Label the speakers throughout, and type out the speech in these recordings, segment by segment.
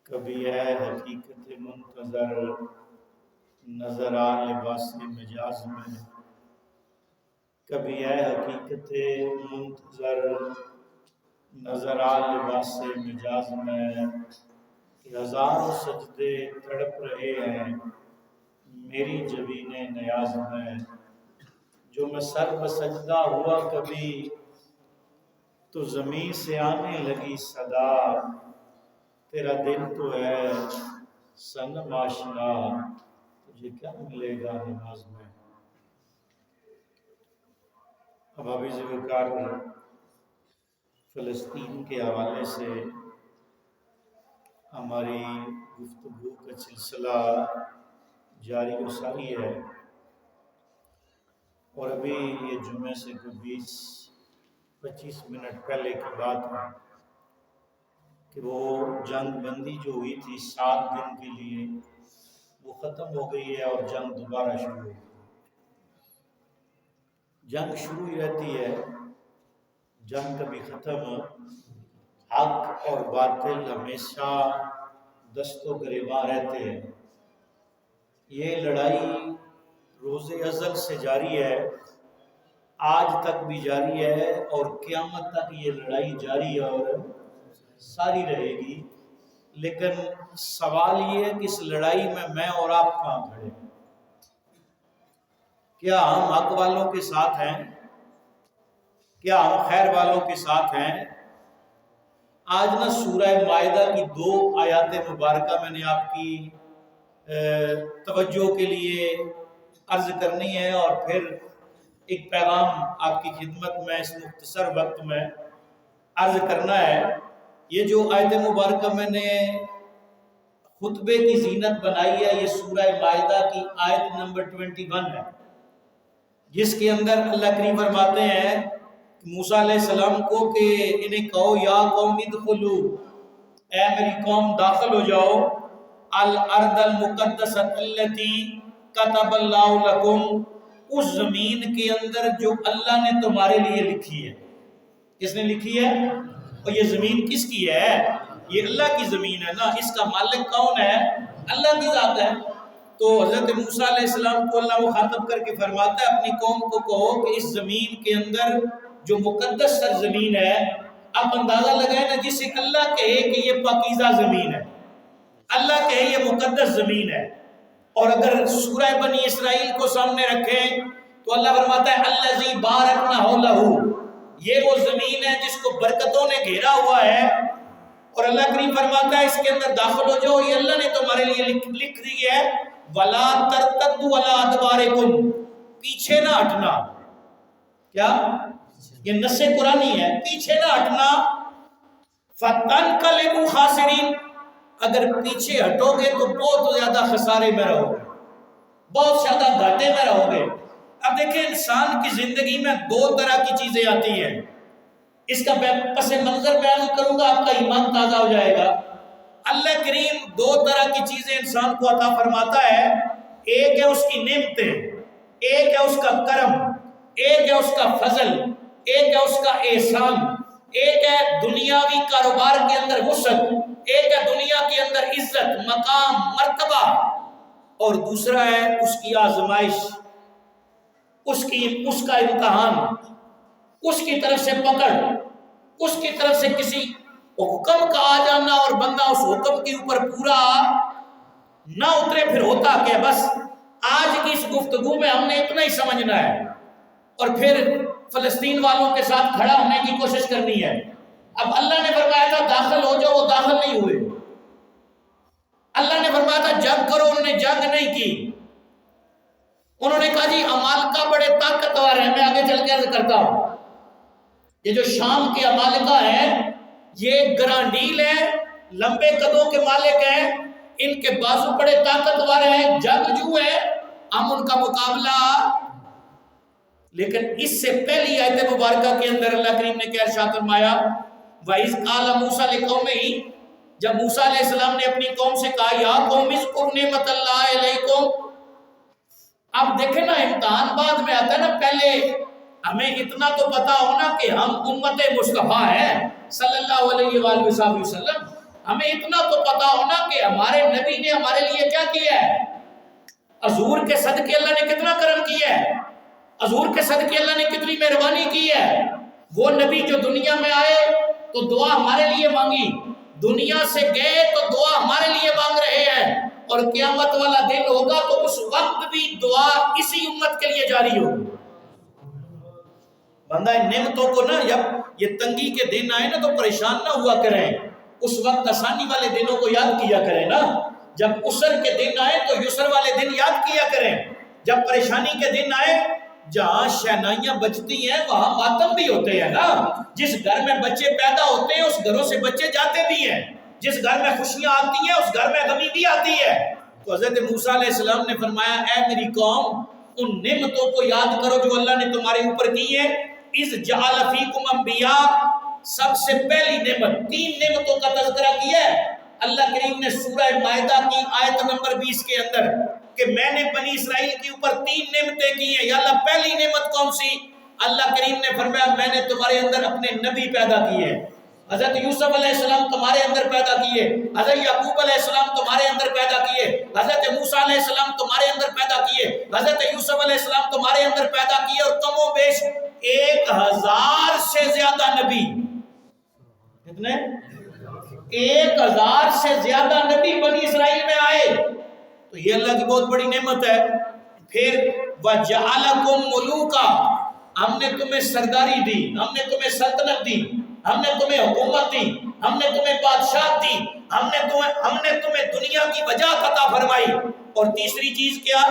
Speaker 1: کبھی ہے حقیقت منتظر نظر آ لباس مجاز میں، کبھی ہے حقیقت منتظر نظر آ لباس مجاز میں، کہ ہزاروں سجدے تڑپ رہے ہیں میری جبین نیاز میں، جو میں سر بسجدہ ہوا کبھی تو زمین سے آنے لگی صدا، تیرا دل تو ہے صنم آشنا تجھے کیا ملے گا نماز میں۔ اب ابھی ذکر کار فلسطین کے حوالے سے ہماری گفتگو کا سلسلہ جاری و ساری ہے، اور ابھی یہ جمعے سے کوئی 20-25 منٹ پہلے کی بات ہے کہ وہ جنگ بندی جو ہوئی تھی 7 دن کے لیے وہ ختم ہو گئی ہے اور جنگ دوبارہ شروع ہو گئی۔ جنگ شروع ہی رہتی ہے، جنگ کبھی ختم، حق اور باطل ہمیشہ دست و گریباں رہتے ہیں۔ یہ لڑائی روز ازل سے جاری ہے، آج تک بھی جاری ہے اور قیامت تک یہ لڑائی جاری اور ساری رہے گی۔ لیکن سوال یہ ہے کہ اس لڑائی میں اور آپ کہاں کھڑے ہیں؟ کیا ہم حق والوں کے ساتھ ہیں؟ کیا ہم خیر والوں کے ساتھ ہیں؟ آج نا سورہ مائدہ کی 2 آیات مبارکہ میں نے آپ کی توجہ کے لیے عرض کرنی ہے، اور پھر ایک پیغام آپ کی خدمت میں اس مختصر وقت میں عرض کرنا ہے۔ یہ جو آیت مبارکہ میں نے خطبے کی زینت بنائی ہے، یہ سورہ مائدہ کی آیت نمبر 21 ہے، جس کے اندر اللہ کریم فرماتے ہیں موسیٰ علیہ السلام کو کہ انہیں کہو یا قوم ادخلوا، اے میری قوم داخل ہو جاؤ، الارض المقدسۃ التی کتب اللہ لکم، اس زمین کے اندر جو اللہ نے تمہارے لیے لکھی ہے۔ کس نے لکھی ہے؟ اور یہ زمین کس کی ہے؟ یہ اللہ کی زمین ہے نا، اس کا مالک کون ہے؟ اللہ کی ذات ہے۔ تو حضرت موسیٰ علیہ السلام کو اللہ مخاطب کر کے فرماتا ہے اپنی قوم کو کہو کہ اس زمین کے اندر جو مقدس سرزمین ہے، آپ اندازہ لگائیں نا، جسے اللہ کہے کہ یہ پاکیزہ زمین ہے، اللہ کہے یہ مقدس زمین ہے، اور اگر سورہ بنی اسرائیل کو سامنے رکھیں تو اللہ فرماتا ہے الذی بارکنا حولہ، یہ وہ زمین ہے جس کو برکتوں نے گھیرا ہوا ہے، اور اللہ کریم فرماتا ہے اس کے اندر داخل ہو جاؤ، یہ اللہ نے تمہارے لیے لکھ دی ہے، ولا ترتدوا علی ادبارکم، پیچھے نہ ہٹنا۔ کیا؟ یہ نص قرآنی ہے، پیچھے نہ ہٹنا، فتنقلبوا خاسرین، اگر پیچھے ہٹو گے تو بہت زیادہ خسارے میں رہو گے، بہت زیادہ گھاٹے میں رہو گے۔ اب دیکھیں انسان کی زندگی میں 2 طرح کی چیزیں آتی ہیں، اس کا پس منظر بیان کروں گا، آپ کا ایمان تازہ ہو جائے گا۔ اللہ کریم 2 طرح کی چیزیں انسان کو عطا فرماتا ہے، ایک ہے اس کی نعمتیں، ایک ہے اس کا کرم، ایک ہے اس کا فضل، ایک ہے اس کا احسان، ایک ہے دنیاوی کاروبار کے اندر وسعت، ایک ہے دنیا کے اندر عزت، مقام، مرتبہ، اور دوسرا ہے اس کی آزمائش، اس کا امتحان، اس کی طرف سے پکڑ، اس کی طرف سے کسی حکم کا آ جانا اور بندہ اس حکم کے اوپر پورا نہ اترے، پھر ہوتا کہ بس آج کی اس گفتگو میں ہم نے اتنا ہی سمجھنا ہے، اور پھر فلسطین والوں کے ساتھ کھڑا ہونے کی کوشش کرنی ہے۔ اب اللہ نے فرمایا تھا داخل ہو جاؤ، وہ داخل نہیں ہوئے۔ اللہ نے فرمایا تھا جنگ کرو، انہوں نے جنگ نہیں کی، انہوں نے کہا جی عمالقہ بڑے طاقتور ہیں، میں آگے چل کے عرض کرتا ہوں، یہ جو شام کے عمالقہ ہیں یہ گرانڈیل ہیں، لمبے قدوں کے مالک ہیں، ان کے بازو بڑے طاقتور ہیں، جنگجو ہیں، ہم ان کا مقابلہ۔ لیکن اس سے پہلی آیت مبارکہ کے اندر اللہ کریم نے کیا ارشاد فرمایا، وَإِذْ قَالَ مُوسَىٰ لِقَوْمِهِ، جب موسیٰ علیہ السلام نے اپنی قوم سے کہا یا قوم اذکروا نعمت اللہ علیکم۔ اب دیکھیں نا امتحان بعد میں آتا ہے نا، پہلے ہمیں اتنا تو پتا ہونا کہ ہم امت مصطفیٰ ہیں صلی اللہ علیہ وآلہ وسلم، ہمیں اتنا تو پتا ہونا ہمارے نبی نے ہمارے لیے کیا کیا ہے؟ حضور کے صدقے اللہ نے کتنا کرم کیا ہے، حضور کے صدقے اللہ نے کتنی مہربانی کی ہے۔ وہ نبی جو دنیا میں آئے تو دعا ہمارے لیے مانگی، دنیا سے گئے تو دعا ہمارے لیے مانگ رہے ہیں، اور قیامت والا دن ہوگا تو اس وقت بھی دعا اسی امت کے لیے جاری ہوگی۔ بندہ ان نعمتوں کو نا، جب یہ تنگی کے دن آئے نا تو پریشان نہ ہوا کریں، اس وقت آسانی والے دنوں کو یاد کیا کریں نا۔ جب عسر کے دن آئے تو یسر والے دن یاد کیا کریں، جب پریشانی کے دن آئے جہاں شہنائیاں بجتی ہیں وہاں ماتم بھی ہوتے ہیں نا۔ جس گھر میں بچے پیدا ہوتے ہیں اس گھروں سے بچے جاتے بھی ہیں، جس گھر میں خوشیاں آتی ہیں اس گھر میں غمی بھی آتی ہے۔ تو حضرت موسیٰ علیہ السلام نے فرمایا اے میری قوم، ان نعمتوں کو یاد کرو جو اللہ نے تمہارے اوپر کی ہے۔ اذ جعل فیکم انبیاء، سب سے پہلی نعمت، 3 نعمتوں کا تذکرہ کیا ہے اللہ کریم نے سورہ مائدہ کی آیت نمبر 20 کے اندر، کہ میں نے بنی اسرائیل کے اوپر 3 نعمتیں کی ہیں۔ یا اللہ پہلی نعمت کون سی؟ اللہ کریم نے فرمایا میں نے تمہارے اندر اپنے نبی پیدا کیے، حضرت یوسف علیہ السلام تمہارے اندر پیدا کیے، حضرت یعقوب علیہ السلام تمہارے اندر پیدا کیے، حضرت موسیٰ علیہ السلام تمہارے اندر پیدا کیے، حضرت یوسف علیہ السلام تمہارے اندر پیدا کیے، اور کم و بیش 1000 سے زیادہ نبی، کتنے؟ 1000 سے زیادہ نبی بنی اسرائیل میں آئے، تو یہ اللہ کی بہت بڑی نعمت ہے۔ پھر وَجَعَلَكُمْ مُلُوكًا، ہم نے تمہیں سرداری دی، ہم نے تمہیں سلطنت دی، ہم نے تمہیں حکومت دی، ہم نے تمہیں بادشاہ دی، ہم نے تمہیں دنیا کی وجاہت عطا فرمائی۔ اور تیسری چیز کیا؟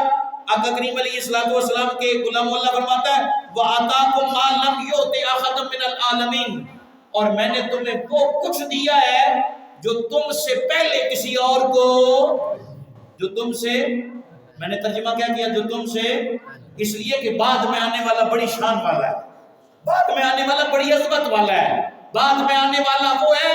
Speaker 1: آقا کریم علیہ السلام کے غلام اللہ فرماتا ہے وَآتَاكُمْ مَا لَمْ يُؤْتِ أَحَدًا مِّنَ الْعَالَمِينَ، اور میں نے تمہیں وہ کچھ دیا ہے جو تم سے پہلے کسی اور کو، جو تم سے، میں نے ترجمہ کیا کیا، جو تم سے، اس لیے کہ بعد میں آنے والا بڑی شان والا ہے، بعد میں آنے والا بڑی عظمت والا ہے، بعد میں آنے والا وہ ہے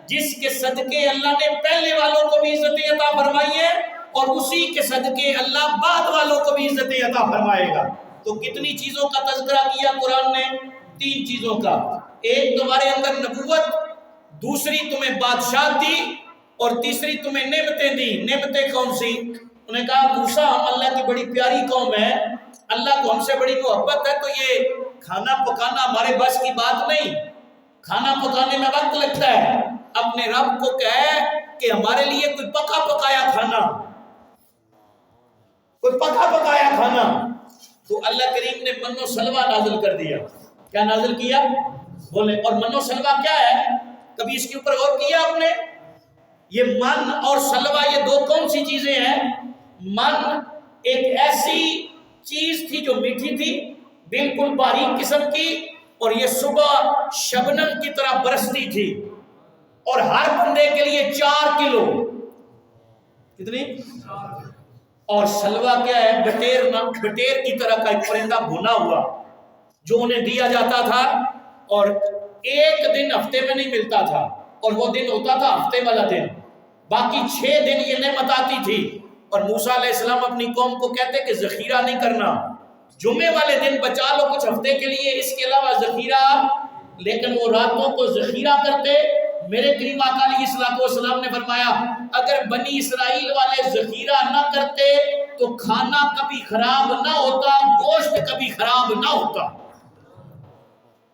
Speaker 1: جس کے صدقے اللہ نے پہلے والوں کو بھی عزت عطا فرمائی ہے، اور اسی کے صدقے اللہ بعد والوں کو بھی عزت عطا فرمائے گا۔ تو کتنی چیزوں کا تذکرہ کیا قرآن نے؟ 3 چیزوں کا، ایک تمہارے اندر نبوت، دوسری تمہیں بادشاہ دی، اور تیسری تمہیں نعمتیں دی۔ نعمتیں کون سی؟ انہوں نے کہا موسیٰ ہم اللہ کی بڑی پیاری قوم ہے، اللہ کو ہم سے بڑی محبت ہے، تو یہ کھانا پکانا ہمارے بس کی بات نہیں، کھانا پکانے میں وقت لگتا ہے، اپنے رب کو کہے کہ ہمارے لیے کوئی پکا پکایا کھانا، کوئی پکا پکایا کھانا۔ تو اللہ کریم نے من و سلوہ نازل کر دیا۔ کیا نازل کیا؟ بولے، اور من و سلوہ کیا ہے؟ کبھی اس کے اوپر غور کیا آپ نے؟ یہ من اور سلوہ یہ 2 کون سی چیزیں ہیں؟ من ایک ایسی چیز تھی جو میٹھی تھی، بالکل باریک قسم کی، اور یہ صبح شبنم کی طرح برستی تھی، اور ہر بندے کے لیے 4 کلو، کتنی؟ اور سلوہ کیا ہے؟ بٹیر کی طرح کا ایک پرندہ بھنا ہوا جو انہیں دیا جاتا تھا، اور 1 دن ہفتے میں نہیں ملتا تھا، اور وہ دن ہوتا تھا ہفتے والا دن، باقی 6 دن یہ نعمت آتی تھی۔ اور موسیٰ علیہ السلام اپنی قوم کو کہتے کہ ذخیرہ نہیں کرنا، جمعے والے دن بچا لو کچھ ہفتے کے لیے، اس کے علاوہ ذخیرہ، لیکن وہ راتوں کو ذخیرہ کرتے۔ میرے کریم آقا علیہ السلام نے فرمایا اگر بنی اسرائیل والے ذخیرہ نہ کرتے تو کھانا کبھی خراب نہ ہوتا، گوشت کبھی خراب نہ ہوتا۔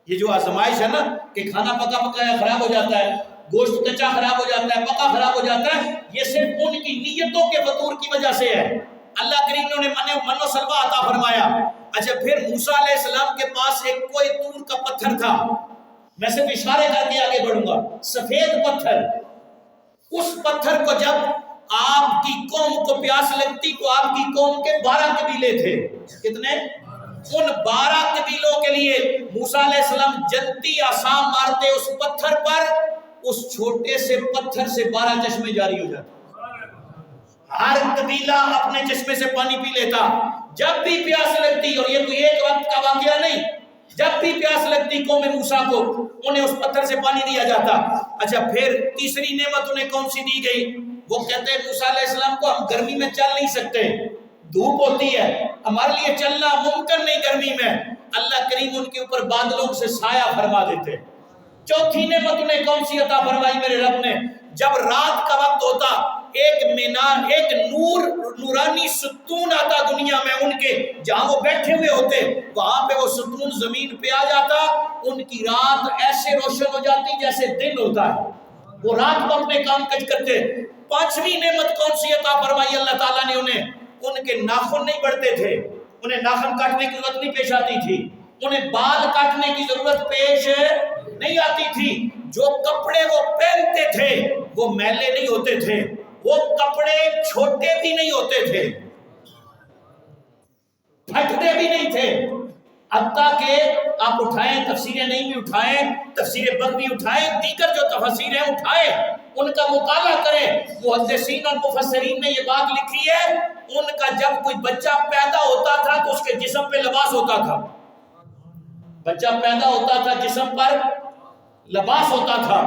Speaker 1: یہ جو آزمائش ہے نا کہ کھانا پکا پکایا خراب ہو جاتا ہے، گوشت کچا خراب ہو جاتا ہے، پکا خراب ہو جاتا ہے، یہ صرف ان کی نیتوں کے فطور کی وجہ سے ہے۔ اللہ کریم نے من و سلوہ عطا فرمایا۔ اچھا، پھر موسیٰ علیہ السلام کے پاس ایک کوئی طور کا پتھر تھا، میں صرف اشارے کر کے آگے بڑھوں گا، سفید پتھر۔ اس پتھر کو جب آپ کی قوم کو پیاس لگتی تو آپ کی قوم کے 12 قبیلے تھے، کتنے؟ ان 12 قبیلوں کے لیے موسیٰ علیہ السلام جنتی عصا مارتے اس پتھر پر، اس چھوٹے سے پتھر سے 12 چشمے جاری ہو جاتے، ہر قبیلہ اپنے چشمے سے پانی پی لیتا جب بھی پیاس لگتی۔ اور یہ کوئی ایک وقت کا واقعہ نہیں، جب بھی پیاس لگتی قوم موسیٰ کو انہیں اس پتھر سے پانی دیا جاتا۔ اچھا، پھر تیسری نعمت انہیں کون سی دی گئی؟ وہ کہتے ہیں موسیٰ علیہ السلام کو ہم گرمی میں چل نہیں سکتے، دھوپ ہوتی ہے، ہمارے لیے چلنا ممکن نہیں گرمی میں۔ اللہ کریم ان کے اوپر بادلوں سے سایہ فرما دیتے۔ چوتھی نعمت انہیں کون سی عطا فرمائی میرے رب نے؟ جب رات کا وقت ہوتا ایک ایک نورانی ستون آتا دنیا میں ان کے، جہاں وہ بیٹھے ہوئے ہوتے وہاں پہ وہ ستون زمین پہ آ جاتا، ان کی رات ایسے روشن ہو جاتی جیسے دن ہوتا ہے، وہ رات کو اپنے کام کاج کرتے۔ پانچویں نعمت کون سی عطا فرمائی اللہ تعالیٰ نے انہیں؟ ان کے ناخن نہیں بڑھتے تھے، انہیں ناخن کاٹنے کی ضرورت نہیں پیش آتی تھی، انہیں بال کاٹنے کی ضرورت پیش نہیں آتی تھی، جو کپڑے وہ پہنتے تھے وہ میلے نہیں ہوتے تھے، وہ کپڑے چھوٹے بھی نہیں ہوتے تھے، پھٹتے بھی نہیں تھے، حتیٰ کہ آپ اٹھائیں تفسیر نعیم بھی اٹھائیں، تفسیر بغوی اٹھائیں، دیگر جو تفسیریں اٹھائیں، ان کا مطالعہ کریں، محدثین اور مفسرین نے یہ بات لکھی ہے، ان کا جب کوئی بچہ پیدا ہوتا تھا تو اس کے جسم پہ لباس ہوتا تھا، بچہ پیدا ہوتا تھا جسم پر لباس ہوتا تھا،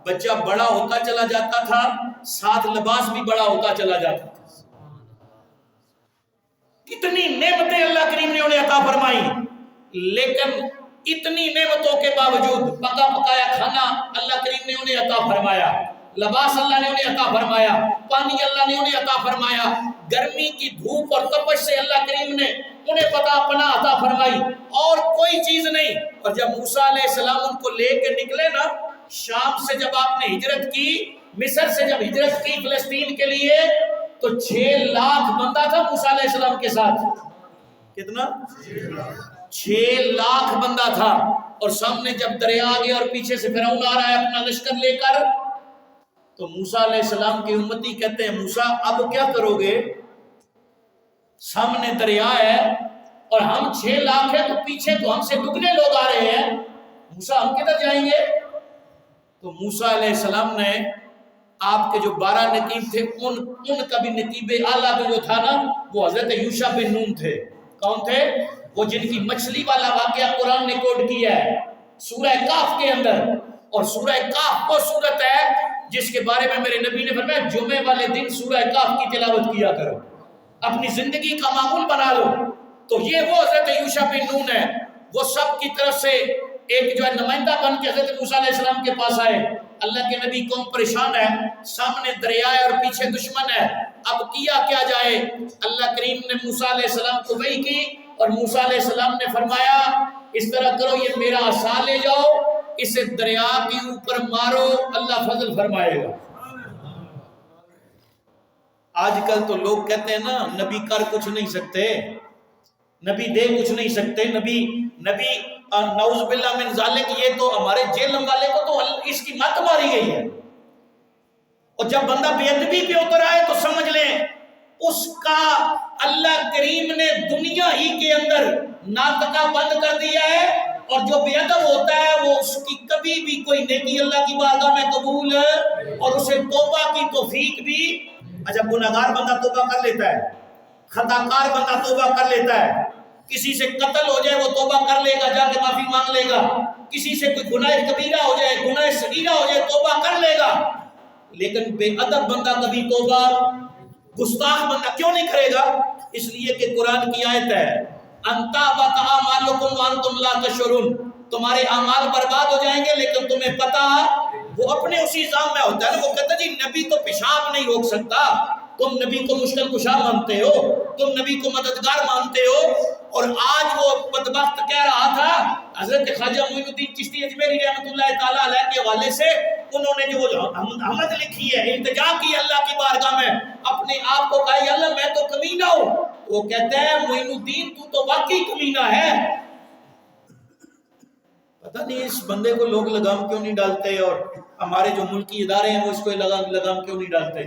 Speaker 1: بچہ بڑا ہوتا چلا جاتا تھا ساتھ لباس بھی بڑا ہوتا چلا جاتا تھا۔ کتنی نعمتیں اللہ کریم نے انہیں عطا فرمائی، لیکن اتنی نعمتوں کے باوجود پکا پکایا کھانا اللہ کریم نے انہیں عطا فرمایا، لباس اللہ نے انہیں عطا فرمایا، پانی اللہ نے انہیں عطا فرمایا، گرمی کی دھوپ اور تپش سے اللہ کریم نے انہیں پناہ عطا فرمائی، اور کوئی چیز نہیں۔ اور جب موسیٰ علیہ السلام ان کو لے کے نکلے نا، شام سے جب آپ نے ہجرت کی، مصر سے جب ہجرت کی فلسطین کے لیے، تو 6 لاکھ بندہ تھا موسیٰ علیہ السلام کے ساتھ۔ کتنا؟ 6 لاکھ بندہ تھا، اور سامنے جب دریا آ گیا اور پیچھے سے فرعون آ رہا ہے اپنا لشکر لے کر، تو موسیٰ علیہ السلام کے امتی کہتے ہیں موسیٰ اب کیا کرو گے؟ سامنے دریا ہے اور ہم 6 لاکھ ہیں، تو پیچھے تو ہم سے دگنے لوگ آ رہے ہیں، موسیٰ ہم کدھر جائیں گے؟ تو موسیٰ علیہ السلام نے آپ کے جو 12 نقیب تھے ان کا بھی نقیب اعلیٰ جو تھا نا، وہ حضرت یوشع بن نون تھے۔ کون تھے؟ وہ جن کی مچھلی والا واقعہ قرآن نے کوٹ کیا ہے سورہ کاف کے اندر، اور سورہ کاف وہ سورت ہے جس کے بارے میں میرے نبی نے فرمایا جمعے والے دن سورہ کاف کی تلاوت کیا کرو، اپنی زندگی کا معمول بنا لو۔ تو یہ وہ حضرت یوشع بن نون ہے، وہ سب کی طرف سے ایک جو ہے نمائندہ بن کے حضرت موسیٰ علیہ السلام کے پاس آئے، اللہ کے نبی قوم پریشان ہے، سامنے دریا ہے اور پیچھے دشمن ہے، اب کیا کیا جائے؟ اللہ کریم نے موسیٰ علیہ السلام کو وحی کی، اور موسیٰ علیہ السلام نے فرمایا اس طرح کرو، یہ میرا عصا لے جاؤ، اسے دریا کے اوپر مارو، اللہ فضل فرمائے گا۔ آج کل تو لوگ کہتے ہیں نا نبی کر کچھ نہیں سکتے، نبی دے کچھ نہیں سکتے، نبی نعوذ باللہ من ذالک، یہ تو ہمارے جیلم والے کو تو اس کی مت ماری گئی ہے، اور جب بندہ بے ادبی پہ اتر آئے تو سمجھ لیں اس کا اللہ کریم نے دنیا ہی کے اندر ناطقہ بند کر دیا ہے، اور جو بے ادب ہوتا ہے وہ اس کی کبھی بھی کوئی نیکی اللہ کی بارگاہ میں قبول ہے، اور اسے توبہ کی توفیق بھی۔ اچھا گناہگار بندہ توبہ کر لیتا ہے، خطا کار بندہ توبہ کر لیتا ہے، کسی سے قتل ہو جائے وہ توبہ کر لے گا، جا کے معافی مانگ لے گا، کسی سے کوئی گناہ کبیرہ ہو جائے، گناہ صغیرہ ہو جائے توبہ کر لے گا، لیکن بے ادب بندہ کبھی توبہ، گستاخ بندہ کیوں نہیں کرے گا؟ اس لیے کہ قرآن کی آیت ہے انتابت اعمالکم وانتم لا تشعرون، تمہارے اعمال برباد ہو جائیں گے لیکن تمہیں پتہ، وہ اپنے اسی نظام میں ہوتا ہے نا، وہ کہتا ہے جی نبی تو پیشاب نہیں روک سکتا، تم نبی کو مشکل کشا مانتے ہو، تم نبی کو مددگار مانتے ہو، اور آج وہ بدبخت کہہ رہا تھا حضرت خواجہ معین الدین چشتی اجمیری رحمۃ اللہ تعالیٰ علیہ کے حوالے سے، انہوں نے جو حمد لکھی ہے، التجا کی اللہ کی بارگاہ میں، اپنے آپ کو کہا یا اللہ میں تو کمینہ ہوں، وہ کہتا ہے معین الدین تو واقعی کمینہ ہے۔ پتہ نہیں اس بندے کو لوگ لگام کیوں نہیں ڈالتے، اور ہمارے جو ملکی ادارے ہیں وہ اس کو لگام کیوں نہیں ڈالتے۔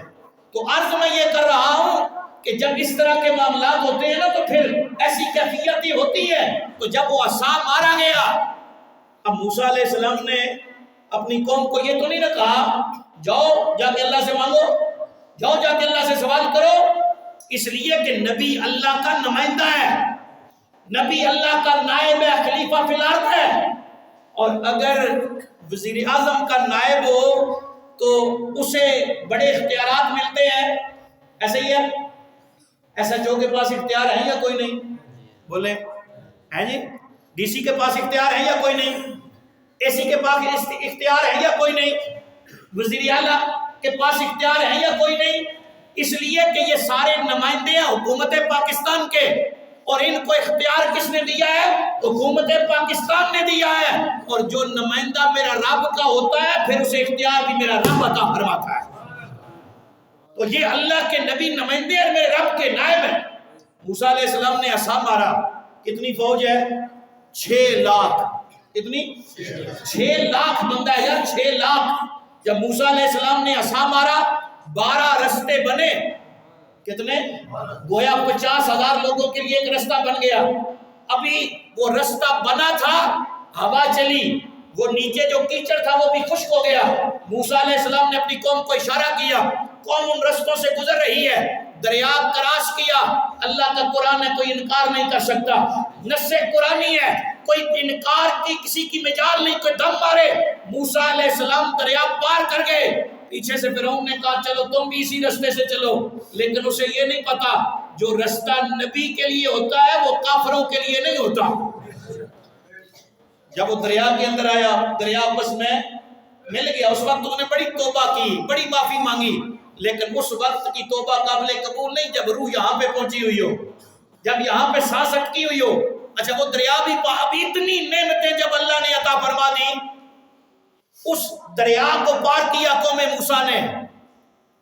Speaker 1: تو عرض میں یہ کر رہا ہوں کہ جب اس طرح کے معاملات ہوتے ہیں نا تو پھر ایسی کیفیت ہوتی ہے، تو جب وہ عصا مارا گیا، اب موسیٰ علیہ السلام نے اپنی قوم کو یہ تو نہیں نہ کہا جاؤ جا کے اللہ سے مانگو، جاؤ جا کے اللہ سے سوال کرو، اس لیے کہ نبی اللہ کا نمائندہ ہے، نبی اللہ کا نائب ہے، خلیفہ فی الارض ہے، اور اگر وزیر اعظم کا نائب ہو تو اسے بڑے اختیارات ملتے ہیں، ایسا ہی ہے؟ ایس ایچ او کے پاس اختیار ہے یا کوئی نہیں؟ بولیں ہیں جی؟ ڈی سی کے پاس اختیار ہے یا کوئی نہیں؟ اے سی کے پاس اختیار ہے یا کوئی نہیں؟ وزیر اعلیٰ کے پاس اختیار ہے یا کوئی نہیں؟ اس لیے کہ یہ سارے نمائندے ہیں حکومت پاکستان کے، اور ان کو اختیار کس نے دیا ہے؟ حکومت پاکستان نے دیا ہے، اور جو نمائندہ میرا رب کا ہوتا ہے پھر اسے اختیار بھی میرا رب عطا فرماتا ہے۔ تو یہ اللہ کے نبی نمائندے اور میرے رب کے نائب ہیں۔ موسیٰ علیہ السلام نے عصا مارا، کتنی فوج ہے؟ 6 لاکھ۔ کتنی؟ 6 لاکھ بندہ ہے یار، 6 لاکھ۔ جب موسیٰ علیہ السلام نے عصا مارا 12 رستے بنے، کتنے؟ گویا 50,000 لوگوں کے لیے ایک رستہ بن گیا۔ ابھی وہ رستہ بنا تھا، ہوا چلی، وہ نیچے جو کیچڑ تھا وہ بھی خشک ہو گیا۔ موسیٰ علیہ السلام نے اپنی قوم کو اشارہ کیا، قوم ان رستوں سے گزر رہی ہے، دریا کراس کیا۔ اللہ کا قرآن ہے، کوئی انکار نہیں کر سکتا، نص قرآنی ہے، کوئی انکار کی کسی کی مجال نہیں، کوئی دم مارے۔ موسیٰ علیہ السلام دریا پار کر گئے۔ پیچھے سے فرعون نے کہا چلو تم بھی اسی رستے سے چلو، لیکن اسے یہ نہیں پتا جو رستہ نبی کے لیے ہوتا ہے وہ کافروں کے لیے نہیں ہوتا۔ جب وہ دریا کے اندر آیا، دریا آپس میں مل گیا، اس وقت اس نے بڑی توبہ کی، بڑی معافی مانگی، لیکن اس وقت کی توبہ قابل قبول نہیں جب روح یہاں پہ پہنچی ہوئی ہو، جب یہاں پہ سانس اٹکی ہوئی ہو۔ اچھا وہ دریا بھی ابھی اتنی نعمتیں جب اللہ نے عطا فرما دی، اس دریا کو پار کیا قوم موسیٰ نے۔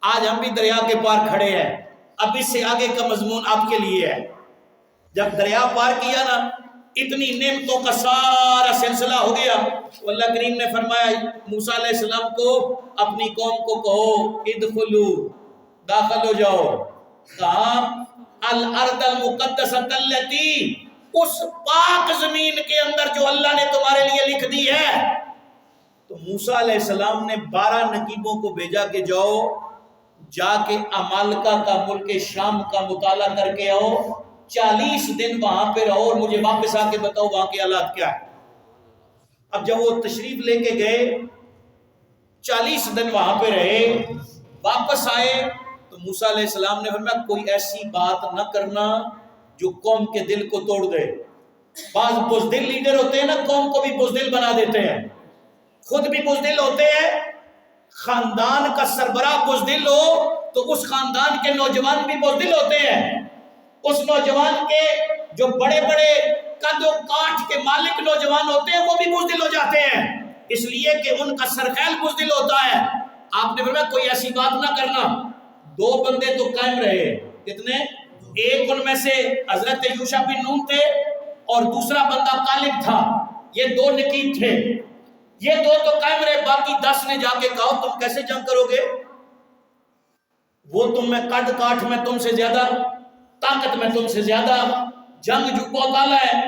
Speaker 1: آج ہم بھی دریا کے پار کھڑے ہیں، اب اس سے آگے کا مضمون آپ کے لیے ہے۔ جب دریا پار کیا نا، اتنی نعمتوں کا سارا سلسلہ ہو گیا، تو اللہ کریم نے فرمایا موسیٰ علیہ السلام کو اپنی قوم کو کہو ادخلو، داخل ہو جاؤ۔ کہاں؟ الارض المقدسۃ التی، اس پاک زمین کے اندر جو اللہ نے تمہارے لیے لکھ دی ہے۔ تو موسیٰ علیہ السلام نے 12 نقیبوں کو بھیجا کہ جاؤ، جا کے عمالقہ کا ملک شام کا مطالعہ کر کے آؤ، 40 دن وہاں پہ رہو اور مجھے واپس آ کے بتاؤ وہاں کے حالات کیا ہے۔ اب جب وہ تشریف لے کے گئے، 40 دن وہاں پہ رہے، واپس آئے تو موسیٰ علیہ السلام نے فرمایا کوئی ایسی بات نہ کرنا جو قوم کے دل کو توڑ دے۔ بعض بزدل لیڈر ہوتے ہیں نا، قوم کو بھی بزدل بنا دیتے ہیں، خود بھی بزدل ہوتے ہیں، خاندان کا سربراہ بزدل ہو تو اس خاندان کے نوجوان بھی بزدل ہوتے ہیں، اس نوجوان کے جو بڑے بڑے قد و کاٹ کے مالک نوجوان ہوتے ہیں وہ بھی بزدل ہو جاتے ہیں، اس لیے کہ ان کا سرخیل بزدل ہوتا ہے۔ آپ نے فرمایا کوئی ایسی بات نہ کرنا۔ 2 بندے تو قائم رہے، کتنے؟ ایک ان میں سے حضرت یوشع بن نون تھے اور دوسرا بندہ کالب تھا، یہ 2 نقیب تھے، یہ 2 تو قائم رہے، باقی 10 نے جا کے کہا تم کیسے جنگ کرو گے؟ وہ تم میں قد کاٹ میں تم سے زیادہ، طاقت میں تم سے زیادہ، جنگ جو بہت اعلیٰ ہے۔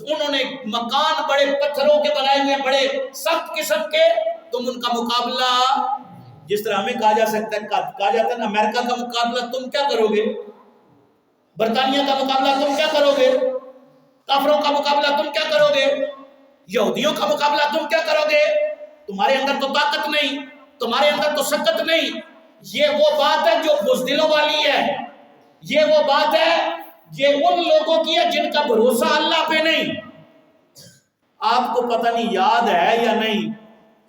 Speaker 1: انہوں نے مکان بڑے پتھروں کے بنائے ہوئے، بڑے سخت قسم کے، تم ان کا مقابلہ جس طرح ہمیں کہا جا سکتا ہے، کہا جاتا ہے نا امریکہ کا مقابلہ تم کیا کرو گے، برطانیہ کا مقابلہ تم کیا کرو گے، کافروں کا مقابلہ تم کیا کرو گے، یہودیوں کا مقابلہ تم کیا کرو گے، تمہارے اندر تو طاقت نہیں، تمہارے اندر تو سکت نہیں۔ یہ وہ بات ہے جو بزدلوں والی ہے، یہ وہ بات ہے یہ ان لوگوں کی ہے جن کا بھروسہ اللہ پہ نہیں۔ آپ کو پتہ نہیں یاد ہے یا نہیں،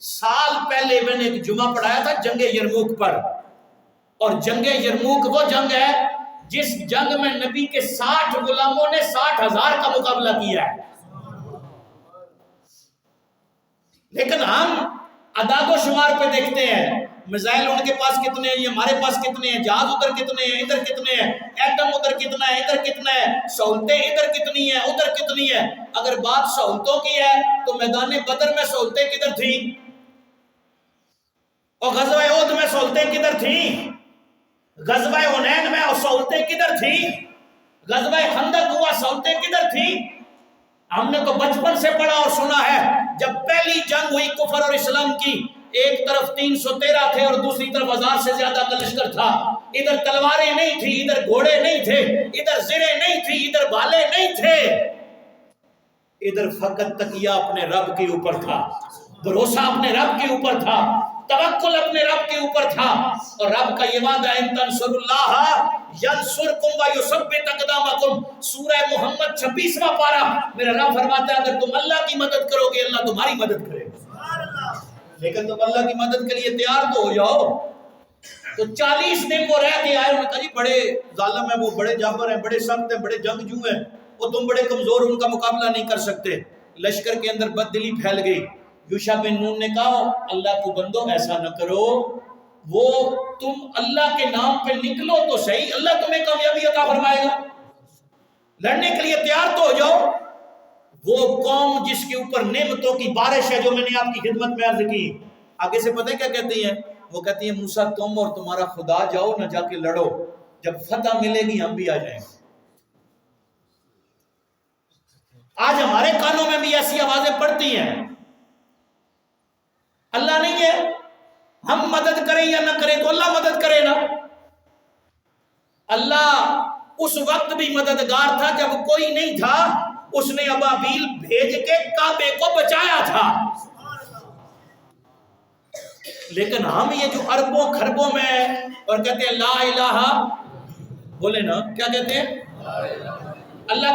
Speaker 1: سال پہلے میں نے ایک جمعہ پڑھایا تھا جنگ یرموک پر، اور جنگ یرموک وہ جنگ ہے جس جنگ میں نبی کے 60 غلاموں نے 60,000 کا مقابلہ کیا ہے۔ لیکن ہم اعداد و شمار پہ دیکھتے ہیں، میزائل ان کے پاس کتنے ہیں، یہ ہمارے پاس کتنے ہیں، جہاز ادھر کتنے ہیں، ادھر کتنے ہیں، ایٹم ادھر کتنا ہے، ادھر کتنا ہے، سہولتیں ادھر کتنی ہیں، ادھر کتنی ہے۔ اگر بات سہولتوں کی ہے تو میدان بدر میں سہولتیں کدھر تھیں، اور غزوہ احد میں سہولتیں کدھر تھیں، غزوہ حنین میں سہولتیں کدھر تھیں، غزوہ خندق ہوا سہولتیں کدھر تھیں۔ ہم نے تو بچپن سے پڑھا اور سنا ہے، جب پہلی جنگ ہوئی کفر اور اسلام کی، ایک طرف 313 تھے اور دوسری طرف 1000 سے زیادہ کا لشکر تھا، ادھر تلواریں نہیں تھی، ادھر گھوڑے نہیں تھے، ادھر زریں نہیں تھی، ادھر بھالے نہیں تھے، ادھر فقط تکیہ اپنے رب کے اوپر تھا، بھروسہ اپنے رب کے اوپر تھا، توکل اپنے رب کے اوپر تھا، اور رب کا یہ وعدہ ہے ان تنصروا اللہ ینصرکم ویثبت اقدامکم، سورہ محمد 26واں پارہ، میرا رب فرماتا ہے اگر تم اللہ کی مدد کرو گے اللہ تمہاری مدد کرے گا، لیکن تم اللہ کی مدد کے لیے تیار تو ہو جاؤ۔ تو 40 دن وہ رہ کے آئے کہا جی بڑے ظالم ہیں وہ، بڑے جابر ہیں، بڑے سخت ہیں، بڑے جنگجو ہیں، وہ تم بڑے کمزور، ان کا مقابلہ نہیں کر سکتے۔ لشکر کے اندر بددلی پھیل گئی۔ یوشع بن نون نے کہا اللہ کو بندو ایسا نہ کرو، وہ تم اللہ کے نام پہ نکلو تو صحیح، اللہ تمہیں کامیابی عطا فرمائے گا، لڑنے کے لیے تیار تو ہو جاؤ۔ وہ قوم جس کے اوپر نعمتوں کی بارش ہے، جو میں نے آپ کی خدمت میں عرض کی، آگے سے پتہ ہے کیا کہتی ہیں؟ وہ کہتی ہیں موسیٰ تم اور تمہارا خدا جاؤ نہ، جا کے لڑو، جب فتح ملے گی ہم بھی آ جائیں گے۔ آج ہمارے کانوں میں بھی ایسی آوازیں پڑتی ہیں، اللہ نہیں ہے، ہم مدد کریں یا نہ کریں تو اللہ مدد کرے نا۔ اللہ اس وقت بھی مددگار تھا جب کوئی نہیں تھا، اس نے ابابیل بھیج کے کعبے کو بچایا تھا۔ لیکن ہم یہ جو اربوں خربوں میں اور کہتے ہیں لا الہ، بولے نا کیا کہتے ہیں؟ اللہ کے